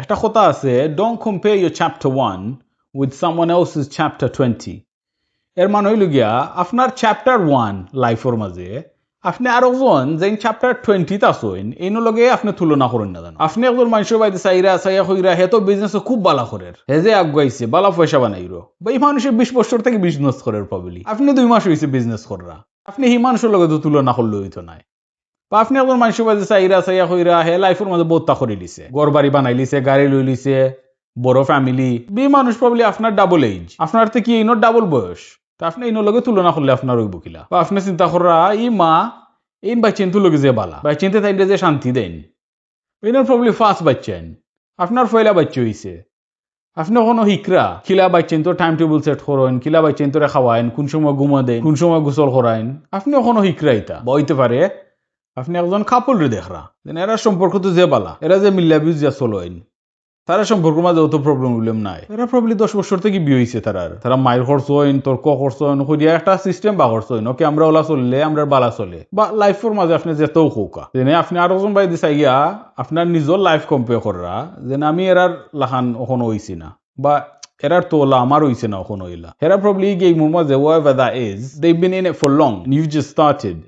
একটা কথা আছে, don't compare your chapter 1 with someone else's chapter 20. এর মানে হইল গিয়া আপনার চ্যাপ্টার 1 লাইফের মাঝে আপনি আরেকজন যেন চ্যাপ্টার 20 আছেন এইনো লগে আপনি তুলনা করেন না জানো। আপনি একজন মানুষের বাইরে চাইয়া কইরা হে তো বিজনেস খুব বালা করের, হে যে আগাইছে বালা পয়সা বানাইরো, বা এই মানুষের 20 বছর থেকে বিজনেস করার প্রবাবলি আপনি 2 মাস হইছে বিজনেস করা, আপনি এই মানুষের লগে তো তুলনা করলে হইতো নাই। বা আপনি একজন মানুষের বাজে চাইয়া কইরা হে লাইফের মধ্যে বোত্তা করে লিছে, ঘর বাড়ি বানাই লিছে, গাড়ি লই লিছে, বড় ফ্যামিলি, বি মানুষ প্রবাবলি আপনার ডাবল এজ, আপনার থেকে ইনোর ডাবল বয়স, তা আপনি ইনোর লগে তুলনা করলে আপনার ওই বকিলা। বা আপনি চিন্তা করা ই মা ইন বাচ্চেন লগে যে বালা বাচ্চেনতে তাইলে যে শান্তি দেন, ইনোর প্রবাবলি ফার্স্ট বাচ্চেন, আপনার ফয়লা বাচ্চা হইছে, আপনি কোনো হিকরা কিলা বাচ্চেন তো টাইম টেবিল সেট করেন, কিলা বাচ্চেন তোরে খাওয়াইন, কোন সময় ঘুমা দেন, কোন সময় গোসল করাইন, আপনি কোনো হিকরা ইতা বইতে পারে আপনি একজন কাপড় দেখরা এরা সম্পর্ক তো যে বালা, এরা যে মিল্লাবিজ যা চলোইন, তারা সম্পর্কের মাঝে অত প্রবলেম নাই। এরা প্রবলি 10 বছর থেকে বিয়ে হয়েছে, তারা মায়ের খরচ হইন, তর্ক খরচ হইন, করিয়া একটা সিস্টেম বা খরচ হইন, ওকে আমরা ওলা চললে আমরা বালা চলে, বা লাইফের মাঝে আপনি যেতেও খৌকা যেনে আপনি আরো জন বাই দিছাই গিয়া আপনার নিজের লাইফ কম্পেয়ার করা যেন আমি এরার লাখান ওখানে হইছি না, বা এরার তোলা আমার হইছে না ওখানে হইলা। এরা প্রবলি গেম মাঝে whatever that is, they've been in it for long and you've just started.